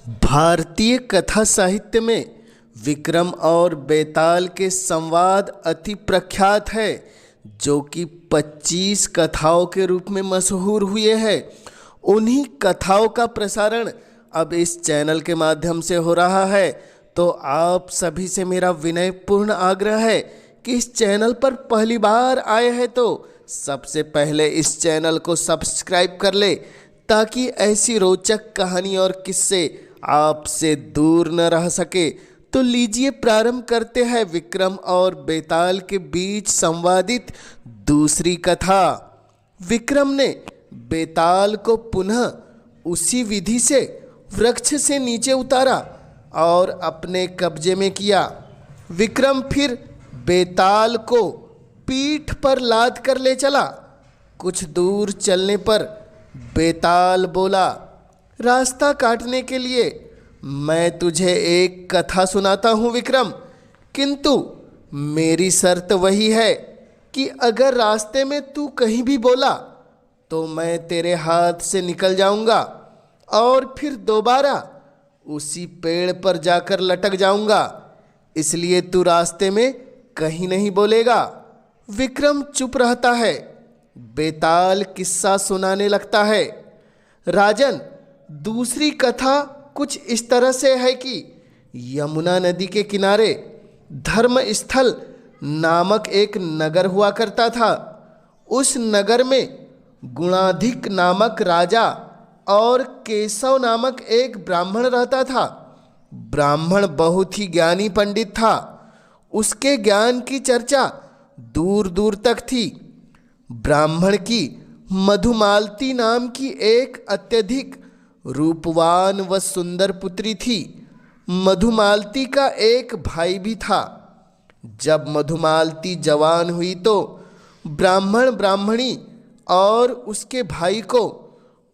भारतीय कथा साहित्य में विक्रम और बेताल के संवाद अति प्रख्यात है, जो कि 25 कथाओं के रूप में मशहूर हुए हैं। उन्हीं कथाओं का प्रसारण अब इस चैनल के माध्यम से हो रहा है। तो आप सभी से मेरा विनयपूर्ण आग्रह है कि इस चैनल पर पहली बार आए हैं तो सबसे पहले इस चैनल को सब्सक्राइब कर ले, ताकि ऐसी रोचक कहानी और किस्से आपसे दूर न रह सके। तो लीजिए प्रारंभ करते हैं विक्रम और बेताल के बीच संवादित दूसरी कथा। विक्रम ने बेताल को पुनः उसी विधि से वृक्ष से नीचे उतारा और अपने कब्जे में किया। विक्रम फिर बेताल को पीठ पर लाद कर ले चला। कुछ दूर चलने पर बेताल बोला, रास्ता काटने के लिए मैं तुझे एक कथा सुनाता हूँ विक्रम, किंतु मेरी शर्त वही है कि अगर रास्ते में तू कहीं भी बोला तो मैं तेरे हाथ से निकल जाऊंगा और फिर दोबारा उसी पेड़ पर जाकर लटक जाऊंगा। इसलिए तू रास्ते में कहीं नहीं बोलेगा। विक्रम चुप रहता है। बेताल किस्सा सुनाने लगता है। राजन, दूसरी कथा कुछ इस तरह से है कि यमुना नदी के किनारे धर्मस्थल नामक एक नगर हुआ करता था। उस नगर में गुणाधिक नामक राजा और केशव नामक एक ब्राह्मण रहता था। ब्राह्मण बहुत ही ज्ञानी पंडित था। उसके ज्ञान की चर्चा दूर दूर तक थी। ब्राह्मण की मधुमालती नाम की एक अत्यधिक रूपवान व सुंदर पुत्री थी। मधुमालती का एक भाई भी था। जब मधुमालती जवान हुई तो ब्राह्मण ब्राह्मणी और उसके भाई को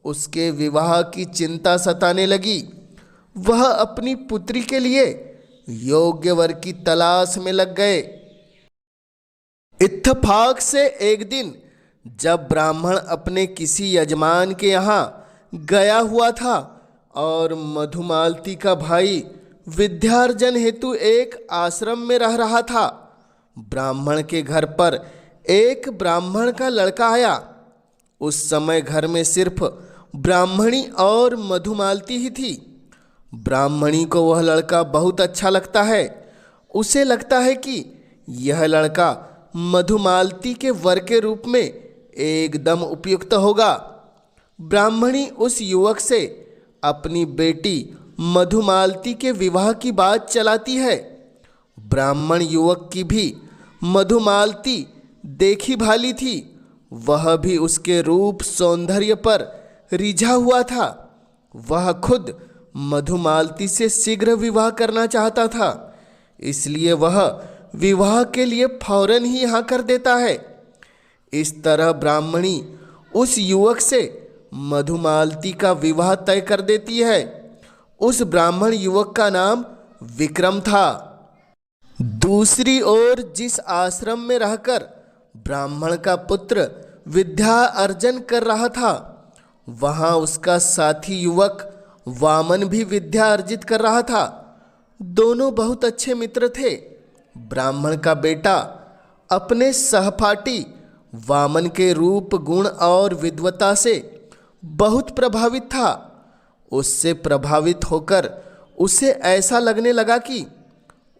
उसके विवाह की चिंता सताने लगी। वह अपनी पुत्री के लिए योग्य वर की तलाश में लग गए। इत्तेफाक से एक दिन जब ब्राह्मण अपने किसी यजमान के यहाँ गया हुआ था और मधुमालती का भाई विद्यार्जन हेतु एक आश्रम में रह रहा था, ब्राह्मण के घर पर एक ब्राह्मण का लड़का आया। उस समय घर में सिर्फ ब्राह्मणी और मधुमालती ही थी। ब्राह्मणी को वह लड़का बहुत अच्छा लगता है। उसे लगता है कि यह लड़का मधुमालती के वर के रूप में एकदम उपयुक्त होगा। ब्राह्मणी उस युवक से अपनी बेटी मधुमालती के विवाह की बात चलाती है। ब्राह्मण युवक की भी मधुमालती देखी भाली थी। वह भी उसके रूप सौंदर्य पर रिझा हुआ था। वह खुद मधुमालती से शीघ्र विवाह करना चाहता था। इसलिए वह विवाह के लिए फौरन ही हाँ कर देता है। इस तरह ब्राह्मणी उस युवक से मधुमालती का विवाह तय कर देती है। उस ब्राह्मण युवक का नाम विक्रम था। दूसरी ओर जिस आश्रम में रहकर ब्राह्मण का पुत्र विद्या अर्जन कर रहा था, वहाँ उसका साथी युवक वामन भी विद्या अर्जित कर रहा था। दोनों बहुत अच्छे मित्र थे। ब्राह्मण का बेटा अपने सहपाठी वामन के रूप गुण और विद्वता से बहुत प्रभावित था। उससे प्रभावित होकर उसे ऐसा लगने लगा कि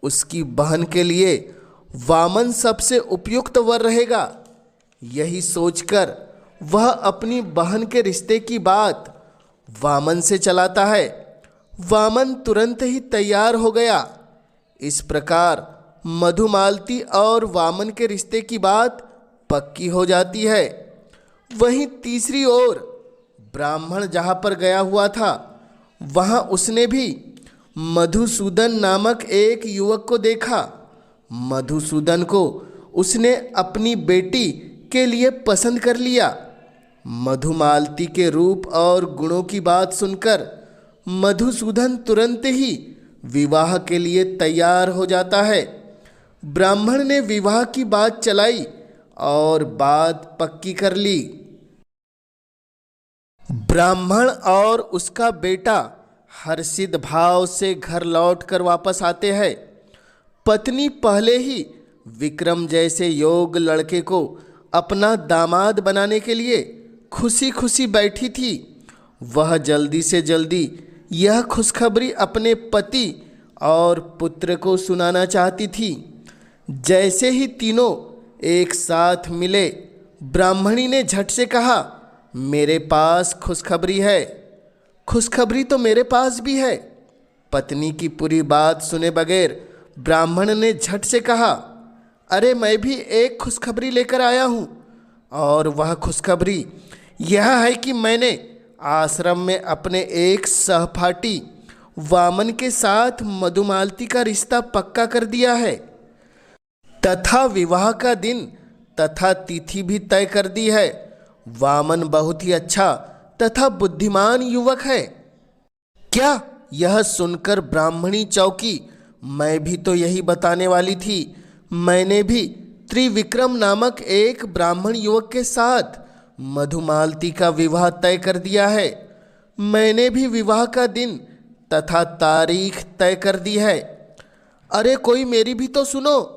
उसकी बहन के लिए वामन सबसे उपयुक्त वर रहेगा। यही सोचकर वह अपनी बहन के रिश्ते की बात वामन से चलाता है। वामन तुरंत ही तैयार हो गया। इस प्रकार मधुमालती और वामन के रिश्ते की बात पक्की हो जाती है। वहीं तीसरी ओर ब्राह्मण जहाँ पर गया हुआ था, वहाँ उसने भी मधुसूदन नामक एक युवक को देखा। मधुसूदन को उसने अपनी बेटी के लिए पसंद कर लिया। मधुमालती के रूप और गुणों की बात सुनकर मधुसूदन तुरंत ही विवाह के लिए तैयार हो जाता है। ब्राह्मण ने विवाह की बात चलाई और बात पक्की कर ली। ब्राह्मण और उसका बेटा हर्षित भाव से घर लौटकर वापस आते हैं। पत्नी पहले ही विक्रम जैसे योग लड़के को अपना दामाद बनाने के लिए खुशी खुशी बैठी थी। वह जल्दी से जल्दी यह खुशखबरी अपने पति और पुत्र को सुनाना चाहती थी। जैसे ही तीनों एक साथ मिले, ब्राह्मणी ने झट से कहा, मेरे पास खुशखबरी है। खुशखबरी तो मेरे पास भी है। पत्नी की पूरी बात सुने बगैर ब्राह्मण ने झट से कहा, अरे मैं भी एक खुशखबरी लेकर आया हूँ, और वह खुशखबरी यह है कि मैंने आश्रम में अपने एक सहपाठी वामन के साथ मधुमालती का रिश्ता पक्का कर दिया है तथा विवाह का दिन तथा तिथि भी तय कर दी है। वामन बहुत ही अच्छा तथा बुद्धिमान युवक है। क्या? यह सुनकर ब्राह्मणी चौंकी। मैं भी तो यही बताने वाली थी। मैंने भी त्रिविक्रम नामक एक ब्राह्मण युवक के साथ मधुमालती का विवाह तय कर दिया है। मैंने भी विवाह का दिन तथा तारीख तय कर दी है। अरे कोई मेरी भी तो सुनो।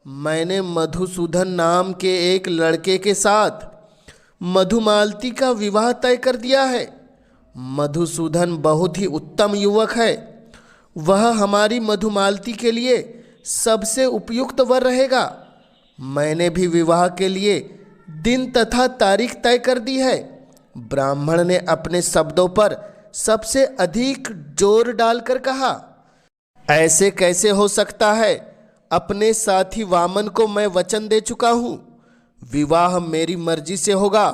मैंने मधुसूदन नाम के एक लड़के के साथ मधुमालती का विवाह तय कर दिया है। मधुसूदन बहुत ही उत्तम युवक है। वह हमारी मधुमालती के लिए सबसे उपयुक्त वर रहेगा। मैंने भी विवाह के लिए दिन तथा तारीख तय कर दी है। ब्राह्मण ने अपने शब्दों पर सबसे अधिक जोर डालकर कहा, ऐसे कैसे हो सकता है? अपने साथी वामन को मैं वचन दे चुका हूँ, विवाह मेरी मर्जी से होगा।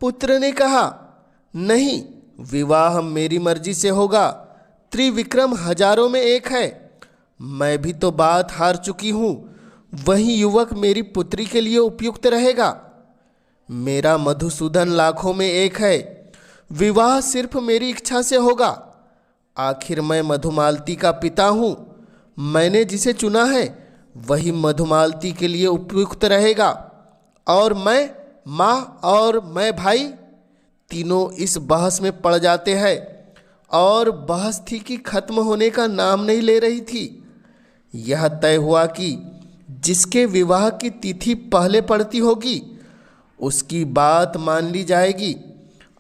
पुत्र ने कहा, नहीं, विवाह मेरी मर्जी से होगा। त्रिविक्रम हजारों में एक है। मैं भी तो बात हार चुकी हूँ। वही युवक मेरी पुत्री के लिए उपयुक्त रहेगा। मेरा मधुसूदन लाखों में एक है। विवाह सिर्फ मेरी इच्छा से होगा। आखिर मैं मधुमालती का पिता हूँ। मैंने जिसे चुना है वही मधुमालती के लिए उपयुक्त रहेगा। और मैं माँ और मैं भाई, तीनों इस बहस में पड़ जाते हैं। और बहस थी कि खत्म होने का नाम नहीं ले रही थी। यह तय हुआ कि जिसके विवाह की तिथि पहले पड़ती होगी उसकी बात मान ली जाएगी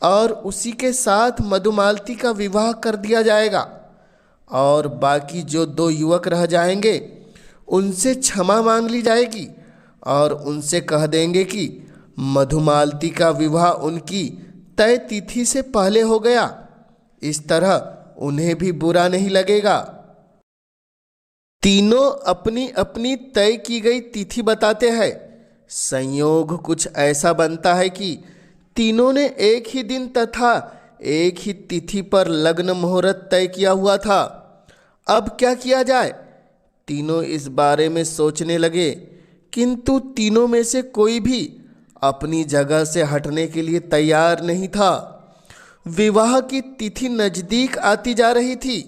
और उसी के साथ मधुमालती का विवाह कर दिया जाएगा। और बाकी जो दो युवक रह जाएंगे उनसे क्षमा मांग ली जाएगी और उनसे कह देंगे कि मधुमालती का विवाह उनकी तय तिथि से पहले हो गया। इस तरह उन्हें भी बुरा नहीं लगेगा। तीनों अपनी अपनी तय की गई तिथि बताते हैं। संयोग कुछ ऐसा बनता है कि तीनों ने एक ही दिन तथा एक ही तिथि पर लग्न मुहूर्त तय किया हुआ था। अब क्या किया जाए? तीनों इस बारे में सोचने लगे, किंतु तीनों में से कोई भी अपनी जगह से हटने के लिए तैयार नहीं था। विवाह की तिथि नज़दीक आती जा रही थी,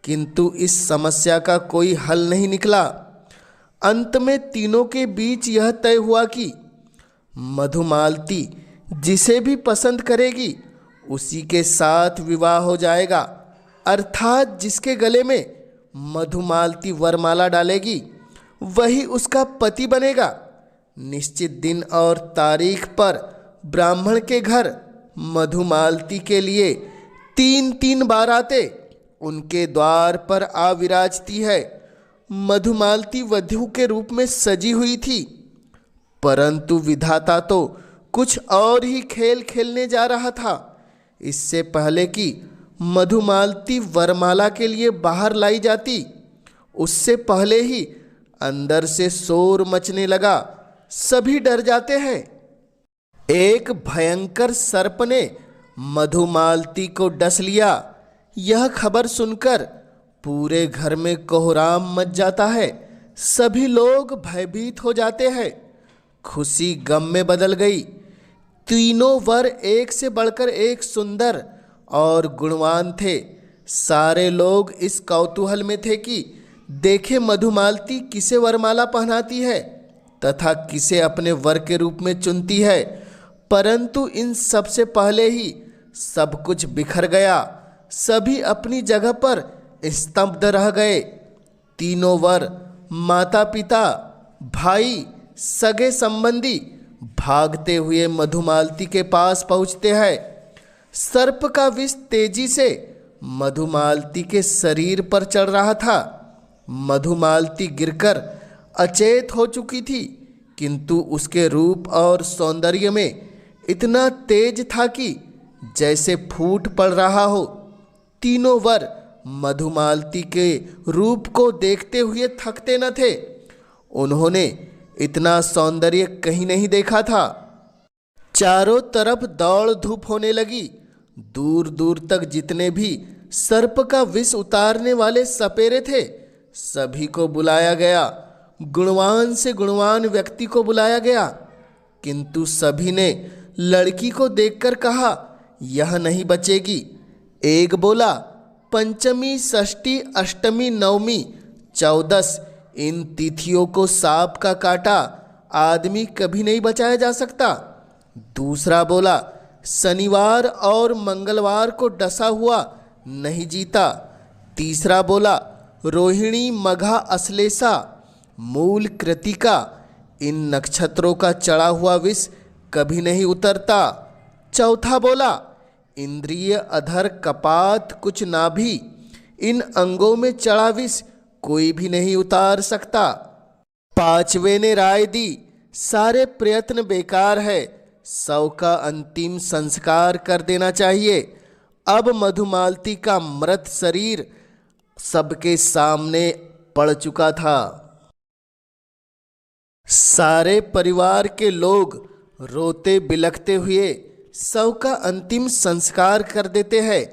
किंतु इस समस्या का कोई हल नहीं निकला। अंत में तीनों के बीच यह तय हुआ कि मधुमालती जिसे भी पसंद करेगी उसी के साथ विवाह हो जाएगा, अर्थात जिसके गले में मधुमालती वरमाला डालेगी वही उसका पति बनेगा। निश्चित दिन और तारीख पर ब्राह्मण के घर मधुमालती के लिए 3-3 बारातें उनके द्वार पर आ विराजती है। मधुमालती वधू के रूप में सजी हुई थी, परंतु विधाता तो कुछ और ही खेल खेलने जा रहा था। इससे पहले कि मधुमालती वरमाला के लिए बाहर लाई जाती, उससे पहले ही अंदर से शोर मचने लगा। सभी डर जाते हैं। एक भयंकर सर्प ने मधुमालती को डस लिया। यह खबर सुनकर पूरे घर में कोहराम मच जाता है। सभी लोग भयभीत हो जाते हैं। खुशी गम में बदल गई। तीनों वर एक से बढ़कर एक सुंदर और गुणवान थे। सारे लोग इस कौतूहल में थे कि देखे मधुमालती किसे वरमाला पहनाती है तथा किसे अपने वर के रूप में चुनती है। परंतु इन सबसे पहले ही सब कुछ बिखर गया। सभी अपनी जगह पर स्तब्ध रह गए। तीनों वर, माता पिता, भाई, सगे संबंधी भागते हुए मधुमालती के पास पहुंचते हैं। सर्प का विष तेजी से मधुमालती के शरीर पर चढ़ रहा था। मधुमालती गिरकर अचेत हो चुकी थी, किंतु उसके रूप और सौंदर्य में इतना तेज था कि जैसे फूट पड़ रहा हो। तीनों वर मधुमालती के रूप को देखते हुए थकते न थे। उन्होंने इतना सौंदर्य कहीं नहीं देखा था। चारों तरफ दौड़ धूप होने लगी। दूर दूर तक जितने भी सर्प का विष उतारने वाले सपेरे थे, सभी को बुलाया गया। गुणवान से गुणवान व्यक्ति को बुलाया गया, किंतु सभी ने लड़की को देखकर कहा, यह नहीं बचेगी। एक बोला, पंचमी, षष्ठी, अष्टमी, नवमी, 14 इन तिथियों को सांप का काटा आदमी कभी नहीं बचाया जा सकता। दूसरा बोला, शनिवार और मंगलवार को डसा हुआ नहीं जीता। तीसरा बोला, रोहिणी, मघा, अश्लेषा, मूल, कृतिका इन नक्षत्रों का चढ़ा हुआ विष कभी नहीं उतरता। चौथा बोला, इंद्रिय, अधर, कपात, कुछ नाभि इन अंगों में चढ़ा विष कोई भी नहीं उतार सकता। पांचवें ने राय दी, सारे प्रयत्न बेकार है, शव का अंतिम संस्कार कर देना चाहिए। अब मधुमालती का मृत शरीर सबके सामने पड़ चुका था। सारे परिवार के लोग रोते बिलखते हुए शव का अंतिम संस्कार कर देते हैं।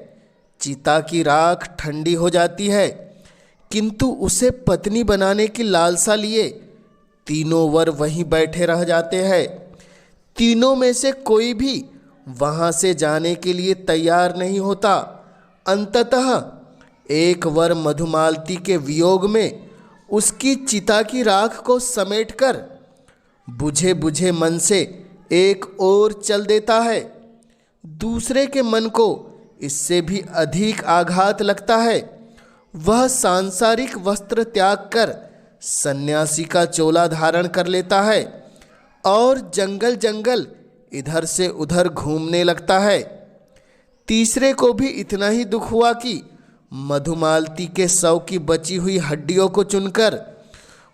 चिता की राख ठंडी हो जाती है, किंतु उसे पत्नी बनाने की लालसा लिए तीनों वर वहीं बैठे रह जाते हैं। तीनों में से कोई भी वहां से जाने के लिए तैयार नहीं होता। अंततः एक वर मधुमालती के वियोग में उसकी चिता की राख को समेटकर बुझे बुझे मन से एक ओर चल देता है। दूसरे के मन को इससे भी अधिक आघात लगता है। वह सांसारिक वस्त्र त्याग कर सन्यासी का चोला धारण कर लेता है और जंगल जंगल इधर से उधर घूमने लगता है। तीसरे को भी इतना ही दुख हुआ कि मधुमालती के शव की बची हुई हड्डियों को चुनकर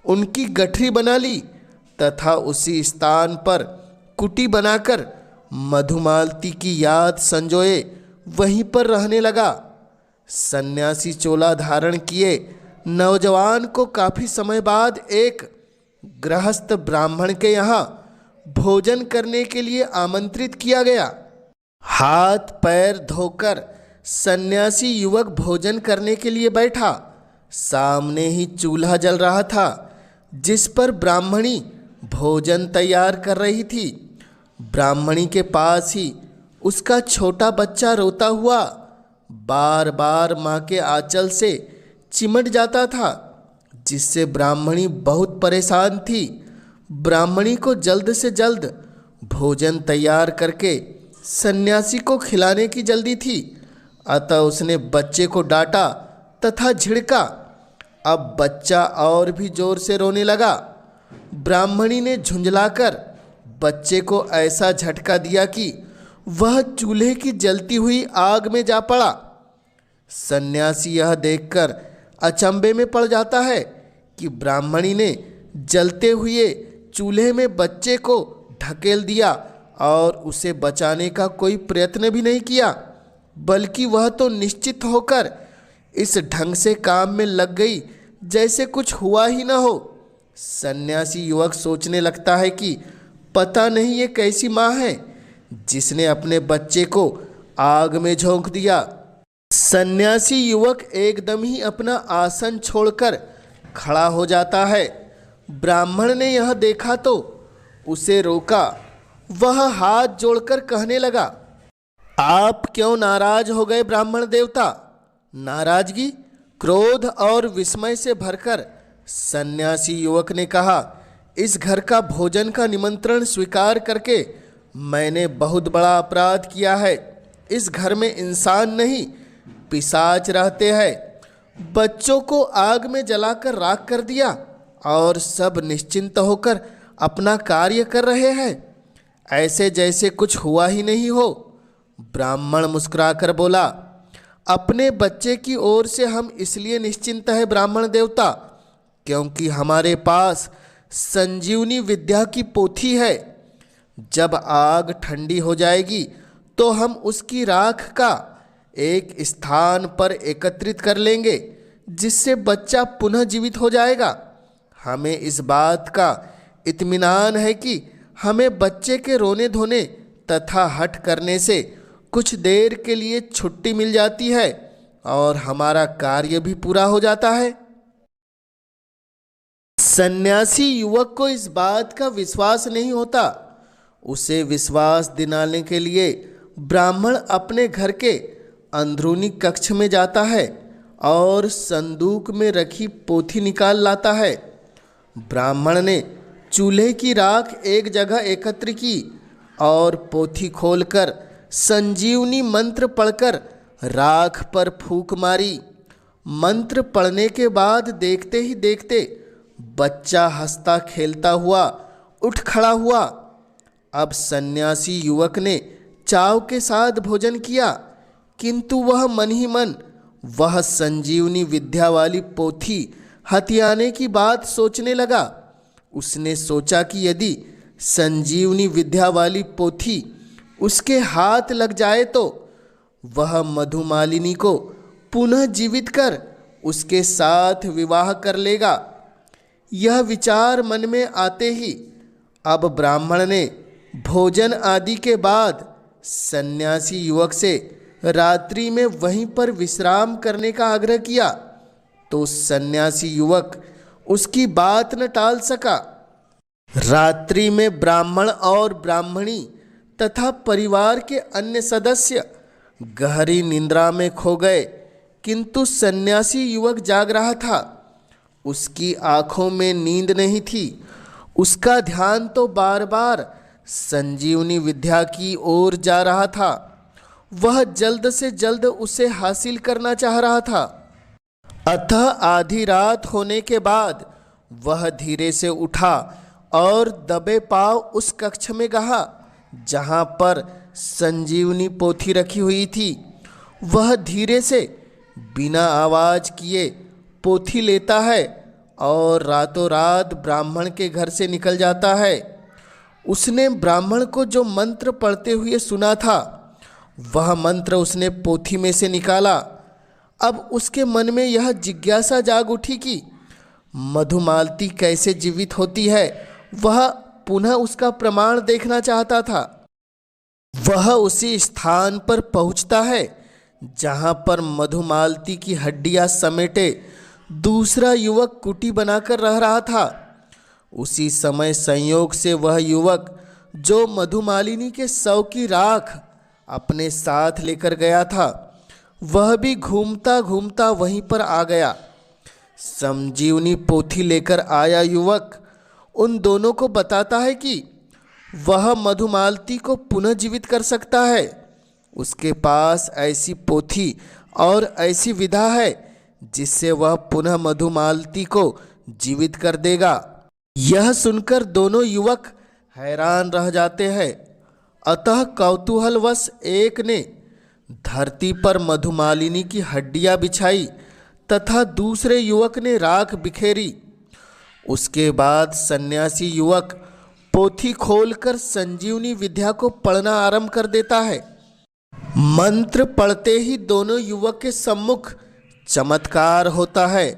उनकी गठरी बना ली तथा उसी स्थान पर कुटी बनाकर मधुमालती की याद संजोए वहीं पर रहने लगा। सन्यासी चोला धारण किए नौजवान को काफी समय बाद एक गृहस्थ ब्राह्मण के यहाँ भोजन करने के लिए आमंत्रित किया गया। हाथ पैर धोकर सन्यासी युवक भोजन करने के लिए बैठा। सामने ही चूल्हा जल रहा था, जिस पर ब्राह्मणी भोजन तैयार कर रही थी। ब्राह्मणी के पास ही उसका छोटा बच्चा रोता हुआ बार बार माँ के आंचल से चिमट जाता था, जिससे ब्राह्मणी बहुत परेशान थी। ब्राह्मणी को जल्द से जल्द भोजन तैयार करके सन्यासी को खिलाने की जल्दी थी, अतः उसने बच्चे को डांटा तथा झिड़का। अब बच्चा और भी जोर से रोने लगा। ब्राह्मणी ने झुंझलाकर बच्चे को ऐसा झटका दिया कि वह चूल्हे की जलती हुई आग में जा पड़ा। सन्यासी यह देखकर अचंभे में पड़ जाता है कि ब्राह्मणी ने जलते हुए चूल्हे में बच्चे को ढकेल दिया और उसे बचाने का कोई प्रयत्न भी नहीं किया, बल्कि वह तो निश्चित होकर इस ढंग से काम में लग गई जैसे कुछ हुआ ही न हो। सन्यासी युवक सोचने लगता है कि पता नहीं ये कैसी माँ है जिसने अपने बच्चे को आग में झोंक दिया। सन्यासी युवक एकदम ही अपना आसन छोड़कर खड़ा हो जाता है। ब्राह्मण ने यह देखा तो उसे रोका। वह हाथ जोड़कर कहने लगा, आप क्यों नाराज हो गए ब्राह्मण देवता? नाराजगी, क्रोध और विस्मय से भरकर सन्यासी युवक ने कहा, इस घर का भोजन का निमंत्रण स्वीकार करके मैंने बहुत बड़ा अपराध किया है। इस घर में इंसान नहीं पिशाच रहते हैं। बच्चों को आग में जलाकर राख कर दिया और सब निश्चिंत होकर अपना कार्य कर रहे हैं, ऐसे जैसे कुछ हुआ ही नहीं हो। ब्राह्मण मुस्कुराकर बोला, अपने बच्चे की ओर से हम इसलिए निश्चिंत है ब्राह्मण देवता, क्योंकि हमारे पास संजीवनी विद्या की पोथी है। जब आग ठंडी हो जाएगी तो हम उसकी राख का एक स्थान पर एकत्रित कर लेंगे, जिससे बच्चा पुनः जीवित हो जाएगा। हमें इस बात का इत्मीनान है कि हमें बच्चे के रोने धोने तथा हठ करने से कुछ देर के लिए छुट्टी मिल जाती है और हमारा कार्य भी पूरा हो जाता है। सन्यासी युवक को इस बात का विश्वास नहीं होता। उसे विश्वास दिलाने के लिए ब्राह्मण अपने घर के अंदरूनी कक्ष में जाता है और संदूक में रखी पोथी निकाल लाता है। ब्राह्मण ने चूल्हे की राख एक जगह एकत्र की और पोथी खोलकर संजीवनी मंत्र पढ़कर राख पर फूंक मारी। मंत्र पढ़ने के बाद देखते ही देखते बच्चा हंसता खेलता हुआ उठ खड़ा हुआ। अब सन्यासी युवक ने चाव के साथ भोजन किया, किंतु वह मन ही मन वह संजीवनी विद्या वाली पोथी हथियाने की बात सोचने लगा। उसने सोचा कि यदि संजीवनी विद्या वाली पोथी उसके हाथ लग जाए तो वह मधुमालिनी को पुनः जीवित कर उसके साथ विवाह कर लेगा। यह विचार मन में आते ही अब ब्राह्मण ने भोजन आदि के बाद सन्यासी युवक से रात्रि में वहीं पर विश्राम करने का आग्रह किया, तो सन्यासी युवक उसकी बात न टाल सका। रात्रि में ब्राह्मण और ब्राह्मणी तथा परिवार के अन्य सदस्य गहरी निद्रा में खो गए, किंतु सन्यासी युवक जाग रहा था। उसकी आंखों में नींद नहीं थी। उसका ध्यान तो बार बार संजीवनी विद्या की ओर जा रहा था। वह जल्द से जल्द उसे हासिल करना चाह रहा था। अतः आधी रात होने के बाद वह धीरे से उठा और दबे पांव उस कक्ष में गया जहाँ पर संजीवनी पोथी रखी हुई थी। वह धीरे से बिना आवाज किए पोथी लेता है और रातों रात ब्राह्मण के घर से निकल जाता है। उसने ब्राह्मण को जो मंत्र पढ़ते हुए सुना था, वह मंत्र उसने पोथी में से निकाला। अब उसके मन में यह जिज्ञासा जाग उठी कि मधुमालती कैसे जीवित होती है। वह पुनः उसका प्रमाण देखना चाहता था। वह उसी स्थान पर पहुंचता है जहां पर मधुमालती की हड्डियां समेटे दूसरा युवक कुटी बनाकर रह रहा था। उसी समय संयोग से वह युवक जो मधुमालिनी के शव की राख अपने साथ लेकर गया था, वह भी घूमता घूमता वहीं पर आ गया। संजीवनी पोथी लेकर आया युवक उन दोनों को बताता है कि वह मधुमालती को पुनः जीवित कर सकता है। उसके पास ऐसी पोथी और ऐसी विधा है जिससे वह पुनः मधुमालती को जीवित कर देगा। यह सुनकर दोनों युवक हैरान रह जाते हैं। अतः कौतूहलवश एक ने धरती पर मधुमालिनी की हड्डियां बिछाई तथा दूसरे युवक ने राख बिखेरी। उसके बाद सन्यासी युवक पोथी खोलकर संजीवनी विद्या को पढ़ना आरंभ कर देता है। मंत्र पढ़ते ही दोनों युवक के सम्मुख चमत्कार होता है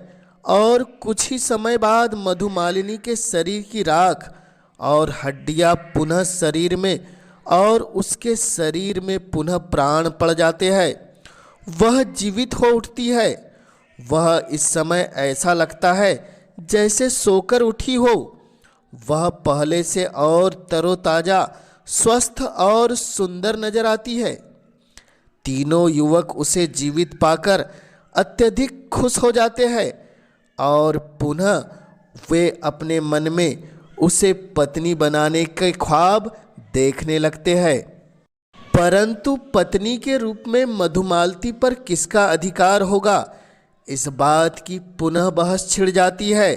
और कुछ ही समय बाद मधुमालिनी के शरीर की राख और हड्डियां पुनः शरीर में और उसके शरीर में पुनः प्राण पड़ जाते हैं। वह जीवित हो उठती है। वह इस समय ऐसा लगता है जैसे सोकर उठी हो। वह पहले से और तरोताजा, स्वस्थ और सुंदर नजर आती है। तीनों युवक उसे जीवित पाकर अत्यधिक खुश हो जाते हैं और पुनः वे अपने मन में उसे पत्नी बनाने के ख्वाब देखने लगते हैं। परंतु पत्नी के रूप में मधुमालती पर किसका अधिकार होगा, इस बात की पुनः बहस छिड़ जाती है।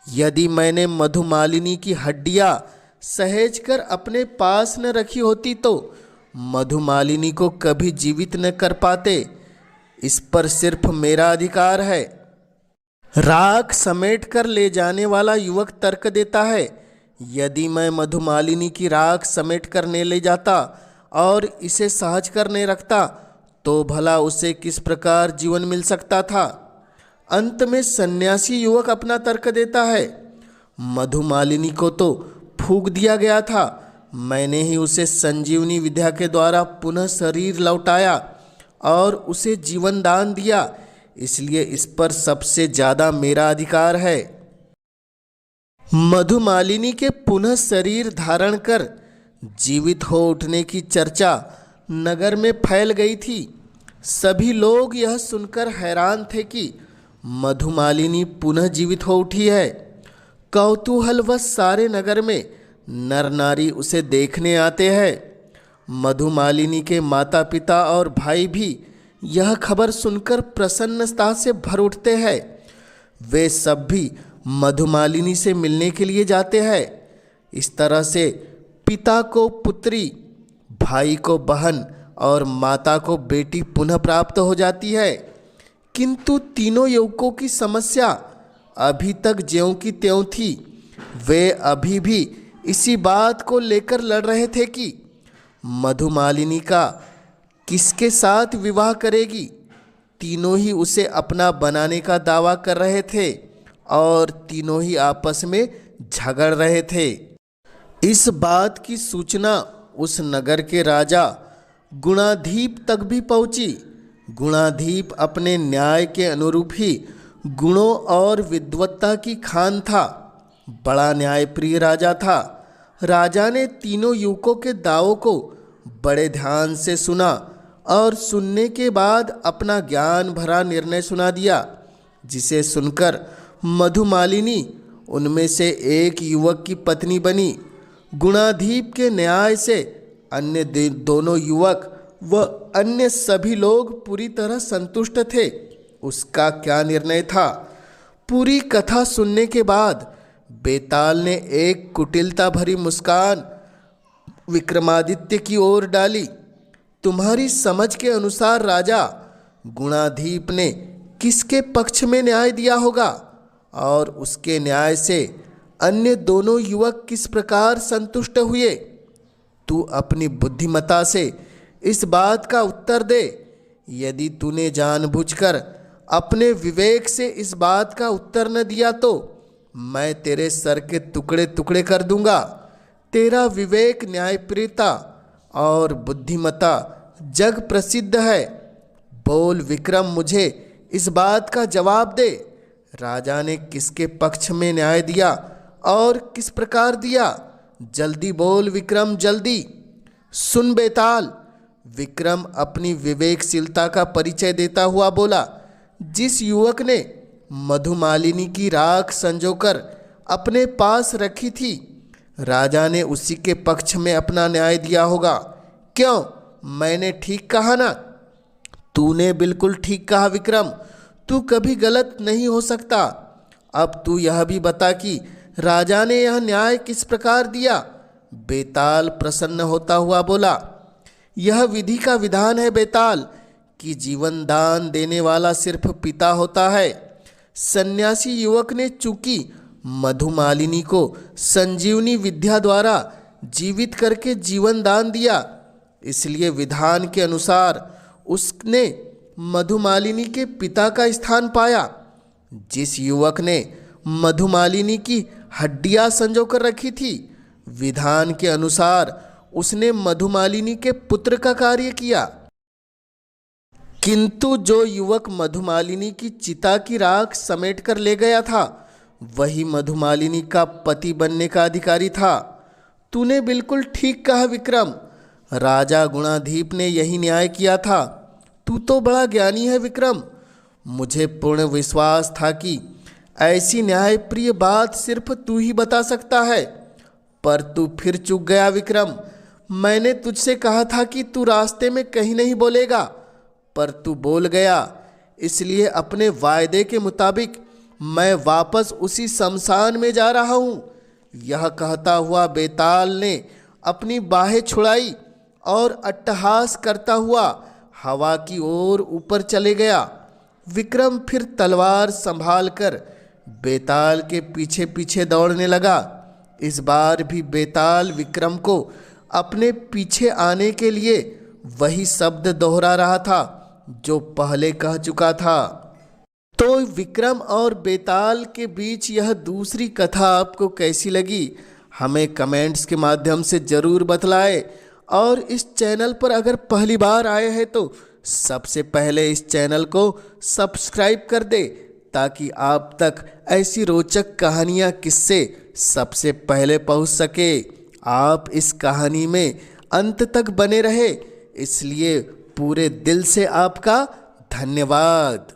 यदि मैंने मधुमालिनी की हड्डियां सहेज कर अपने पास न रखी होती तो मधुमालिनी को कभी जीवित न कर पाते। इस पर सिर्फ मेरा अधिकार है। राख समेट कर ले जाने वाला युवक तर्क देता है, यदि मैं मधुमालिनी की राख समेट कर ने ले जाता और इसे सहज कर ने रखता तो भला उसे किस प्रकार जीवन मिल सकता था। अंत में सन्यासी युवक अपना तर्क देता है, मधुमालिनी को तो फूंक दिया गया था, मैंने ही उसे संजीवनी विद्या के द्वारा पुनः शरीर लौटाया और उसे जीवन दान दिया, इसलिए इस पर सबसे ज्यादा मेरा अधिकार है। मधुमालिनी के पुनः शरीर धारण कर जीवित हो उठने की चर्चा नगर में फैल गई थी। सभी लोग यह सुनकर हैरान थे कि मधुमालिनी पुनः जीवित हो उठी है। कौतूहलवश सारे नगर में नर नारी उसे देखने आते हैं। मधुमालिनी के माता पिता और भाई भी यह खबर सुनकर प्रसन्नता से भर उठते हैं। वे सब भी मधुमालिनी से मिलने के लिए जाते हैं। इस तरह से पिता को पुत्री, भाई को बहन और माता को बेटी पुनः प्राप्त हो जाती है। किंतु तीनों युवकों की समस्या अभी तक ज्यों की त्यों थी। वे अभी भी इसी बात को लेकर लड़ रहे थे कि मधुमालिनी का किसके साथ विवाह करेगी। तीनों ही उसे अपना बनाने का दावा कर रहे थे और तीनों ही आपस में झगड़ रहे थे। इस बात की सूचना उस नगर के राजा गुणाधीप तक भी पहुंची। गुणाधीप अपने न्याय के अनुरूप ही गुणों और विद्वत्ता की खान था। बड़ा न्यायप्रिय राजा था। राजा ने तीनों युवकों के दावों को बड़े ध्यान से सुना और सुनने के बाद अपना ज्ञान भरा निर्णय सुना दिया, जिसे सुनकर मधुमालिनी उनमें से एक युवक की पत्नी बनी। गुणाधीप के न्याय से अन्य दोनों युवक व अन्य सभी लोग पूरी तरह संतुष्ट थे। उसका क्या निर्णय था? पूरी कथा सुनने के बाद बेताल ने एक कुटिलता भरी मुस्कान विक्रमादित्य की ओर डाली। तुम्हारी समझ के अनुसार राजा, गुणाधीप ने किसके पक्ष में न्याय दिया होगा और उसके न्याय से अन्य दोनों युवक किस प्रकार संतुष्ट हुए? तू अपनी बुद्धिमत्ता से इस बात का उत्तर दे। यदि तूने जानबूझकर अपने विवेक से इस बात का उत्तर न दिया तो मैं तेरे सर के टुकड़े टुकड़े कर दूंगा। तेरा विवेक, न्यायप्रियता और बुद्धिमत्ता जग प्रसिद्ध है। बोल विक्रम, मुझे इस बात का जवाब दे। राजा ने किसके पक्ष में न्याय दिया और किस प्रकार दिया? जल्दी बोल विक्रम, जल्दी। सुन बेताल, विक्रम अपनी विवेकशीलता का परिचय देता हुआ बोला। जिस युवक ने मधुमालिनी की राख संजोकर अपने पास रखी थी, राजा ने उसी के पक्ष में अपना न्याय दिया होगा। क्यों, मैंने ठीक कहा ना? तूने बिल्कुल ठीक कहा विक्रम, तू कभी गलत नहीं हो सकता। अब तू यह भी बता कि राजा ने यह न्याय किस प्रकार दिया? बेताल प्रसन्न होता हुआ बोला, यह विधि का विधान है बेताल कि जीवन दान देने वाला सिर्फ पिता होता है। सन्यासी युवक ने चूंकि मधुमालिनी को संजीवनी विद्या द्वारा जीवित करके जीवन दान दिया, इसलिए विधान के अनुसार उसने मधुमालिनी के पिता का स्थान पाया। जिस युवक ने मधुमालिनी की हड्डियां संजो कर रखी थी, विधान के अनुसार उसने मधुमालिनी के पुत्र का कार्य किया। किंतु जो युवक मधुमालिनी की चिता की राख समेट कर ले गया था, वही मधुमालिनी का पति बनने का अधिकारी था। तूने बिल्कुल ठीक कहा विक्रम, राजा गुणाधीप ने यही न्याय किया था। तू तो बड़ा ज्ञानी है विक्रम। मुझे पूर्ण विश्वास था कि ऐसी न्यायप्रिय बात सिर्फ तू ही बता सकता है, पर तू फिर चूक गया विक्रम। मैंने तुझसे कहा था कि तू रास्ते में कहीं नहीं बोलेगा, पर तू बोल गया। इसलिए अपने वायदे के मुताबिक मैं वापस उसी शमशान में जा रहा हूँ। यह कहता हुआ बेताल ने अपनी बाहें छुड़ाई और अट्टहास करता हुआ हवा की ओर ऊपर चले गया। विक्रम फिर तलवार संभालकर बेताल के पीछे पीछे दौड़ने लगा। इस बार भी बेताल विक्रम को अपने पीछे आने के लिए वही शब्द दोहरा रहा था जो पहले कह चुका था। तो विक्रम और बेताल के बीच यह दूसरी कथा आपको कैसी लगी, हमें कमेंट्स के माध्यम से ज़रूर बतलाएं। और इस चैनल पर अगर पहली बार आए हैं तो सबसे पहले इस चैनल को सब्सक्राइब कर दे, ताकि आप तक ऐसी रोचक कहानियाँ किस्से सबसे पहले पहुँच सके। आप इस कहानी में अंत तक बने रहे, इसलिए पूरे दिल से आपका धन्यवाद।